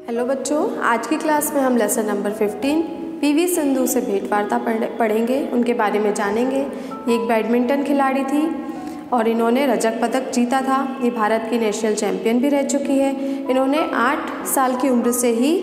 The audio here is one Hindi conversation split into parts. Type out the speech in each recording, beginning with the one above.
हेलो बच्चों, आज की क्लास में हम लेसन नंबर 15 पीवी सिंधु से भेंटवार्ता पढ़ेंगे, उनके बारे में जानेंगे। ये एक बैडमिंटन खिलाड़ी थी और इन्होंने रजत पदक जीता था। ये भारत की नेशनल चैम्पियन भी रह चुकी है। इन्होंने 8 साल की उम्र से ही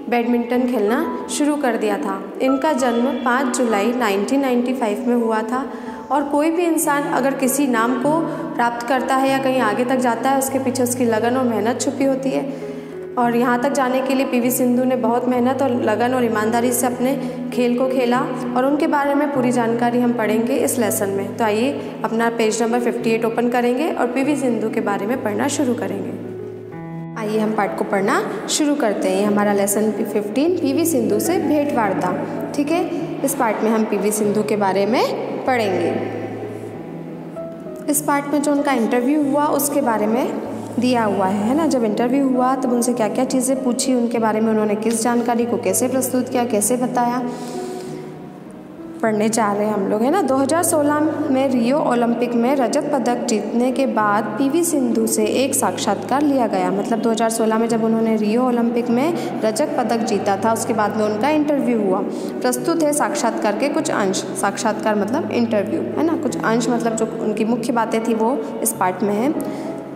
बैडमिंटन खेलना शुरू कर दिया था। इनका जन्म 5 जुलाई 1995 में हुआ था। और कोई भी इंसान अगर किसी नाम को प्राप्त करता है या कहीं आगे तक जाता है, उसके पीछे उसकी लगन और मेहनत छुपी होती है। और यहाँ तक जाने के लिए पीवी सिंधु ने बहुत मेहनत और लगन और ईमानदारी से अपने खेल को खेला और उनके बारे में पूरी जानकारी हम पढ़ेंगे इस लेसन में। तो आइए अपना पेज नंबर 58 ओपन करेंगे और पीवी सिंधु के बारे में पढ़ना शुरू करेंगे। आइए हम पाठ को पढ़ना शुरू करते हैं। हमारा लेसन 15 पीवी सिंधु से भेंटवार्ता। ठीक है, इस पाठ में हम पीवी सिंधु के बारे में पढ़ेंगे। इस पाठ में जो उनका इंटरव्यू हुआ उसके बारे में दिया हुआ है ना। जब इंटरव्यू हुआ तब उनसे क्या क्या चीज़ें पूछी, उनके बारे में उन्होंने किस जानकारी को कैसे प्रस्तुत किया, कैसे बताया, पढ़ने जा रहे हैं हम लोग, है ना। 2016 में रियो ओलंपिक में रजत पदक जीतने के बाद पीवी सिंधु से एक साक्षात्कार लिया गया। मतलब 2016 में जब उन्होंने रियो ओलंपिक में रजत पदक जीता था, उसके बाद में उनका इंटरव्यू हुआ। प्रस्तुत है साक्षात्कार के कुछ अंश। साक्षात्कार मतलब इंटरव्यू, है ना। कुछ अंश मतलब जो उनकी मुख्य बातें थी वो इस पाठ में है।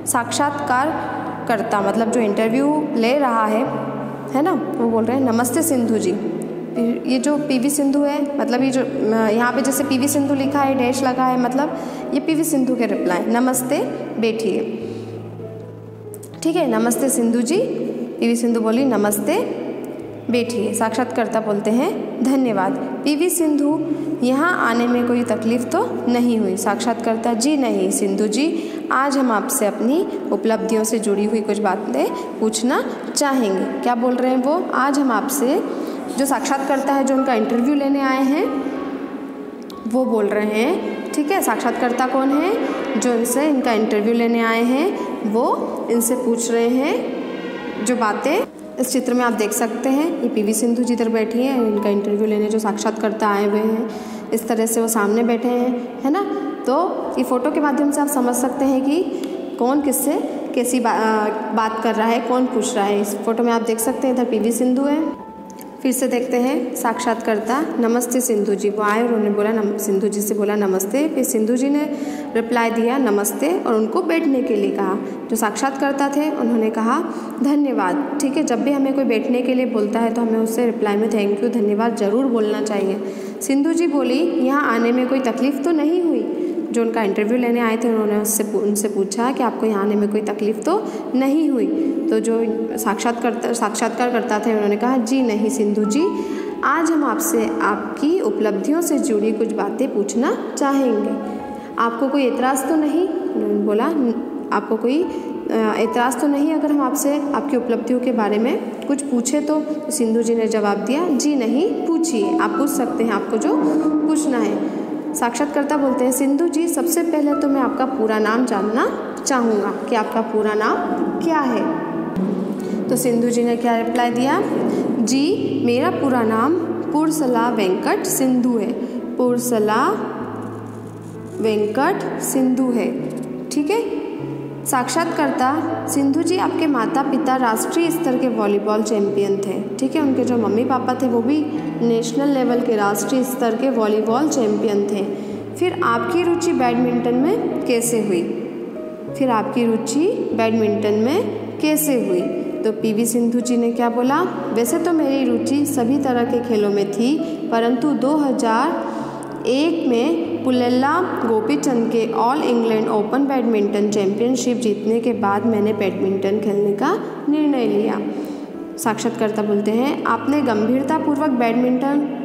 साक्षात्कारकर्ता मतलब जो इंटरव्यू ले रहा है ना, वो बोल रहे हैं नमस्ते सिंधु जी। ये जो पीवी सिंधु है, मतलब ये जो यहाँ पे जैसे पीवी सिंधु लिखा है, डैश लगा है, मतलब ये पीवी सिंधु के रिप्लाई, नमस्ते बैठिए। ठीक है, नमस्ते सिंधु जी। पीवी सिंधु बोली नमस्ते बैठिए। साक्षात्कारकर्ता बोलते हैं धन्यवाद। पीवी सिंधु, यहाँ आने में कोई तकलीफ तो नहीं हुई? साक्षात्कारकर्ता जी नहीं सिंधु जी, आज हम आपसे अपनी उपलब्धियों से जुड़ी हुई कुछ बातें पूछना चाहेंगे। क्या बोल रहे हैं वो? आज हम आपसे, जो साक्षात्कारकर्ता है जो उनका इंटरव्यू लेने आए हैं वो बोल रहे हैं। ठीक है, साक्षात्कारकर्ता कौन है? जो इनसे इनका इंटरव्यू लेने आए हैं वो इनसे पूछ रहे हैं जो बातें इस चित्र में आप देख सकते हैं। ये पीवी सिंधु जी इधर बैठी हैं, इनका इंटरव्यू लेने जो साक्षात्कारकर्ता आए हुए हैं इस तरह से वो सामने बैठे हैं, है ना। तो ये फ़ोटो के माध्यम से आप समझ सकते हैं कि कौन किससे कैसी बात कर रहा है, कौन पूछ रहा है। इस फोटो में आप देख सकते हैं इधर पीवी सिंधु है। फिर से देखते हैं साक्षात्कारकर्ता नमस्ते सिंधु जी। वो आए और उन्होंने बोला, सिंधु जी से बोला नमस्ते। फिर सिंधु जी ने रिप्लाई दिया नमस्ते और उनको बैठने के लिए कहा। जो साक्षात्कारकर्ता थे उन्होंने कहा धन्यवाद। ठीक है, जब भी हमें कोई बैठने के लिए बोलता है तो हमें उससे रिप्लाई में थैंक यू, धन्यवाद ज़रूर बोलना चाहिए। सिंधु जी बोली यहाँ आने में कोई तकलीफ़ तो नहीं हुई? जो उनका इंटरव्यू लेने आए थे उन्होंने उनसे पूछा कि आपको यहाँ आने में कोई तकलीफ़ तो नहीं हुई? तो जो साक्षात्कारकर्ता थे उन्होंने कहा जी नहीं सिंधु जी, आज हम आपसे आपकी उपलब्धियों से जुड़ी कुछ बातें पूछना चाहेंगे। आपको कोई एतराज़ तो नहीं? उन्होंने बोला आपको कोई एतराज़ तो नहीं अगर हम आपसे आपकी उपलब्धियों के बारे में कुछ पूछे तो? सिंधु जी ने जवाब दिया जी नहीं, पूछिए, आप पूछ सकते हैं आपको जो पूछना है। साक्षात्कारकर्ता बोलते हैं सिंधु जी, सबसे पहले तो मैं आपका पूरा नाम जानना चाहूँगा कि आपका पूरा नाम क्या है? तो सिंधु जी ने क्या रिप्लाई दिया? जी मेरा पूरा नाम पुरसला वेंकट सिंधु है। पुरसला वेंकट सिंधु है। ठीक है। साक्षात्कारकर्ता सिंधु जी, आपके माता पिता राष्ट्रीय स्तर के वॉलीबॉल चैंपियन थे। ठीक है, उनके जो मम्मी पापा थे वो भी नेशनल लेवल के, राष्ट्रीय स्तर के वॉलीबॉल चैंपियन थे। फिर आपकी रुचि बैडमिंटन में कैसे हुई? फिर आपकी रुचि बैडमिंटन में कैसे हुई? तो पीवी सिंधु जी ने क्या बोला? वैसे तो मेरी रुचि सभी तरह के खेलों में थी, परंतु 2001 में पुल्लेला गोपीचंद के all England open badminton championship जीतने के बाद मैंने बैडमिंटन खेलने का निर्णय लिया। साक्षात्कारकर्ता बोलते हैं आपने गंभीरतापूर्वक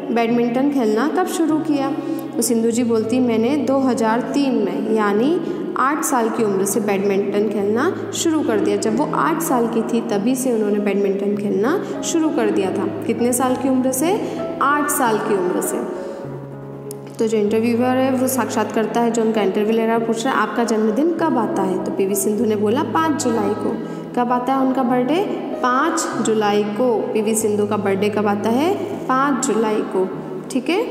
बैडमिंटन खेलना कब शुरू किया? तो सिंधु जी बोलती मैंने 2003 में, यानी 8 साल की उम्र से बैडमिंटन खेलना शुरू कर दिया। जब वो 8 साल की थी तभी से उन्होंने बैडमिंटन खेलना शुरू कर दिया था। कितने साल की उम्र से? 8 साल की उम्र से। तो जो इंटरव्यूअर है वो साक्षात्कारकर्ता है जो उनका इंटरव्यू ले रहा है, पूछ रहा है आपका जन्मदिन कब आता है? तो पीवी सिंधु ने बोला 5 जुलाई को। कब आता है उनका बर्थडे? 5 जुलाई को। पीवी सिंधु का बर्थडे कब आता है? 5 जुलाई को। ठीक है।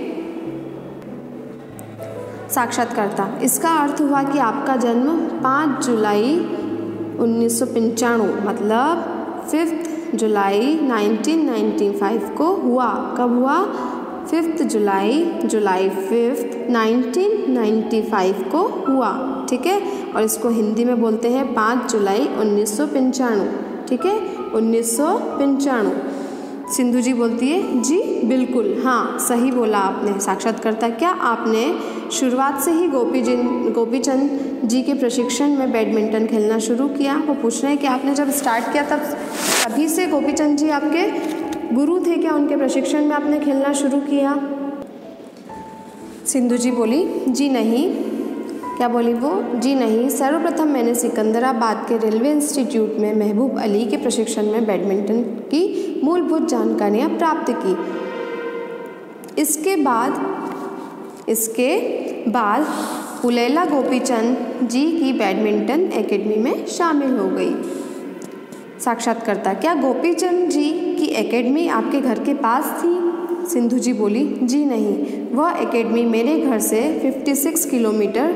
साक्षात्कारकर्ता इसका अर्थ हुआ कि आपका जन्म 5 जुलाई 1995 मतलब 5 जुलाई 1995 को हुआ। कब हुआ? 5 जुलाई 5 1995 को हुआ। ठीक है, और इसको हिंदी में बोलते हैं 5 जुलाई 1995। ठीक है, 1995। सिंधु जी बोलती है जी बिल्कुल, हाँ सही बोला आपने। साक्षात्कारता, क्या आपने शुरुआत से ही गोपीचंद जी के प्रशिक्षण में बैडमिंटन खेलना शुरू किया? वो पूछ रहे हैं कि आपने जब स्टार्ट किया तब तभी से गोपीचंद जी आपके गुरु थे क्या? उनके प्रशिक्षण में आपने खेलना शुरू किया? सिंधु जी बोली जी नहीं। क्या बोली वो? जी नहीं, सर्वप्रथम मैंने सिकंदराबाद के रेलवे इंस्टीट्यूट में महबूब अली के प्रशिक्षण में बैडमिंटन की मूलभूत जानकारियाँ प्राप्त की। इसके बाद पुलेला गोपीचंद जी की बैडमिंटन एकेडमी में शामिल हो गई। साक्षात्कारता, क्या गोपीचंद जी की एकेडमी आपके घर के पास थी? सिंधु जी बोली जी नहीं, वह एकेडमी मेरे घर से 56 किलोमीटर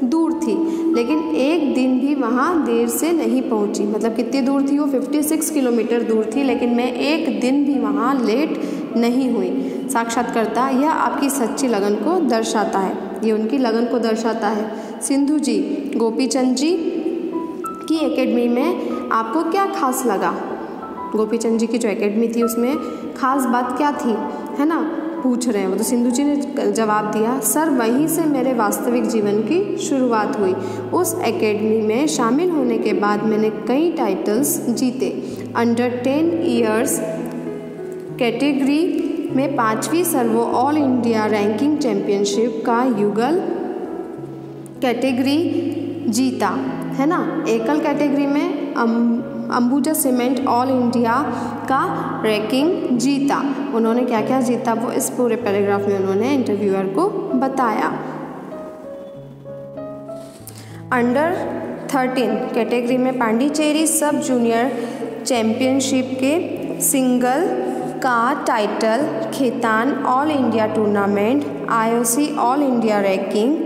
दूर थी, लेकिन एक दिन भी वहाँ देर से नहीं पहुँची। मतलब कितनी दूर थी वो? 56 किलोमीटर दूर थी, लेकिन मैं एक दिन भी वहाँ लेट नहीं हुई। साक्षात्कारता, यह आपकी सच्ची लगन को दर्शाता है। ये उनकी लगन को दर्शाता है। सिंधु जी, गोपीचंद जी की एकेडमी में आपको क्या खास लगा? गोपीचंद जी की जो एकेडमी थी उसमें खास बात क्या थी, है ना, पूछ रहे हैं वो। तो सिंधु जी ने जवाब दिया, सर वहीं से मेरे वास्तविक जीवन की शुरुआत हुई। उस एकेडमी में शामिल होने के बाद मैंने कई टाइटल्स जीते। अंडर 10 ईयर्स कैटेगरी में 5वीं Servo all India ranking championship का युगल कैटेगरी जीता, है ना। एकल कैटेगरी में अंबुजा सीमेंट ऑल इंडिया का रैंकिंग जीता। उन्होंने क्या क्या जीता वो इस पूरे पैराग्राफ में उन्होंने इंटरव्यूअर को बताया। अंडर 13 कैटेगरी में पांडिचेरी सब जूनियर चैम्पियनशिप के सिंगल का title, Khaitan all India tournament, IOC all India ranking,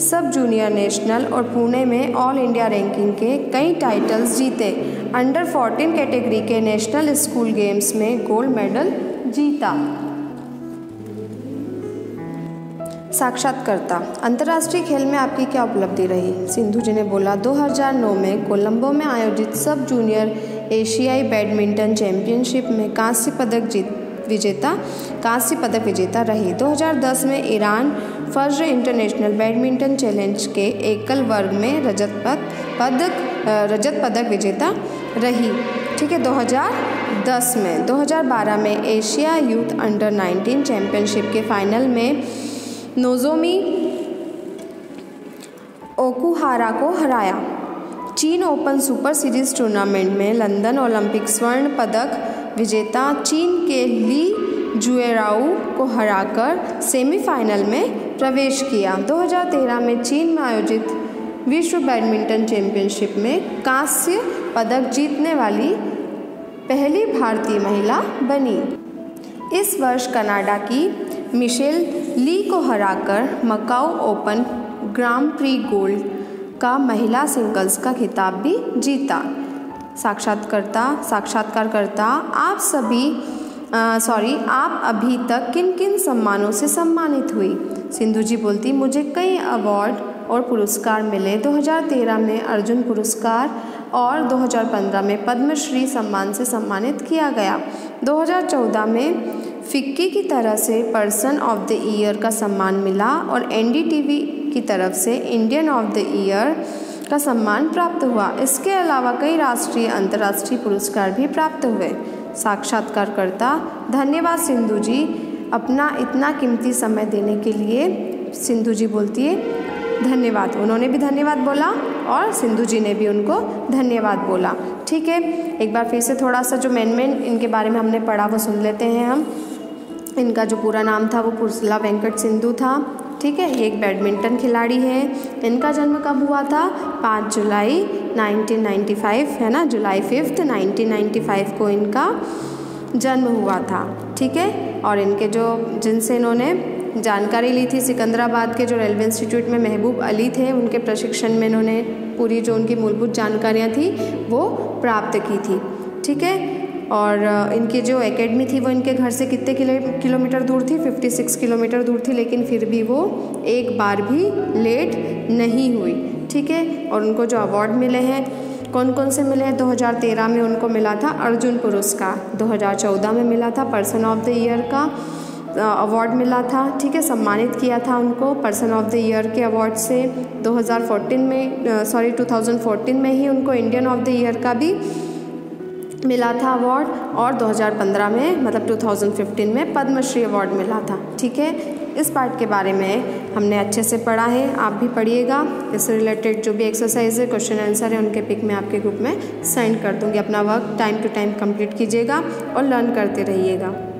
सब जूनियर नेशनल और पुणे में ऑल इंडिया रैंकिंग के कई टाइटल्स जीते। अंडर 14 कैटेगरी के नेशनल स्कूल गेम्स में गोल्ड मेडल जीता। साक्षात्कारता, अंतर्राष्ट्रीय खेल में आपकी क्या उपलब्धि रही? सिंधु जी ने बोला 2009 में कोलंबो में आयोजित सब जूनियर एशियाई बैडमिंटन चैंपियनशिप में कांस्य पदक विजेता रही। 2010 में ईरान फज्र इंटरनेशनल बैडमिंटन चैलेंज के एकल वर्ग में रजत पदक विजेता रही। ठीक है, 2010 में। 2012 में एशिया यूथ अंडर 19 चैंपियनशिप के फाइनल में नोजोमी ओकुहारा को हराया। चीन ओपन सुपर सीरीज टूर्नामेंट में लंदन ओलंपिक स्वर्ण पदक विजेता चीन के ली जुएराऊ को हराकर सेमीफाइनल में प्रवेश किया। 2013 में चीन में आयोजित विश्व बैडमिंटन चैंपियनशिप में कांस्य पदक जीतने वाली पहली भारतीय महिला बनी। इस वर्ष कनाडा की मिशेल ली को हराकर मकाऊ ओपन ग्रां प्री गोल्ड का महिला सिंगल्स का खिताब भी जीता। साक्षात्कारकर्ता, आप अभी तक किन किन सम्मानों से सम्मानित हुई? सिंधु जी बोलती, मुझे कई अवार्ड और पुरस्कार मिले। 2013 में अर्जुन पुरस्कार और 2015 में पद्मश्री सम्मान से सम्मानित किया गया। 2014 में फिक्की की तरफ से पर्सन ऑफ द ईयर का सम्मान मिला और NDTV की तरफ से इंडियन ऑफ द ईयर का सम्मान प्राप्त हुआ। इसके अलावा कई राष्ट्रीय अंतर्राष्ट्रीय पुरस्कार भी प्राप्त हुए। साक्षात्कारकर्ता, धन्यवाद सिंधु जी अपना इतना कीमती समय देने के लिए। सिंधु जी बोलती है धन्यवाद। उन्होंने भी धन्यवाद बोला और सिंधु जी ने भी उनको धन्यवाद बोला। ठीक है, एक बार फिर से थोड़ा सा जो मेन इनके बारे में हमने पढ़ा वो सुन लेते हैं हम। इनका जो पूरा नाम था वो पुरसला वेंकट सिंधु था। ठीक है, ये एक बैडमिंटन खिलाड़ी है। इनका जन्म कब हुआ था? 5 जुलाई 1995, है ना, जुलाई 5 1995 को इनका जन्म हुआ था। ठीक है, और इनके जिनसे इन्होंने जानकारी ली थी सिकंदराबाद के जो रेलवे इंस्टीट्यूट में महबूब अली थे, उनके प्रशिक्षण में इन्होंने पूरी जो उनकी मूलभूत जानकारियाँ थी वो प्राप्त की थी। ठीक है। और इनकी जो एकेडमी थी वो इनके घर से कितने किलोमीटर दूर थी, 56 किलोमीटर दूर थी, लेकिन फिर भी वो एक बार भी लेट नहीं हुई, ठीक है। और उनको जो अवार्ड मिले हैं, कौन कौन से मिले हैं, 2013 में उनको मिला था अर्जुन पुरस्कार, 2014 में मिला था पर्सन ऑफ द ईयर का अवार्ड मिला था, ठीक है, सम्मानित किया था उनको पर्सन ऑफ द ईयर के अवार्ड से। 2014 में ही उनको इंडियन ऑफ द ईयर का भी मिला था अवार्ड, और 2015 में मतलब 2015 में पद्मश्री अवार्ड मिला था, ठीक है। इस पार्ट के बारे में हमने अच्छे से पढ़ा है, आप भी पढ़िएगा। इससे रिलेटेड जो भी एक्सरसाइज है, क्वेश्चन आंसर है, उनके पिक मैं आपके ग्रुप में सेंड कर दूँगी। अपना work time to time complete कीजिएगा और लर्न करते रहिएगा।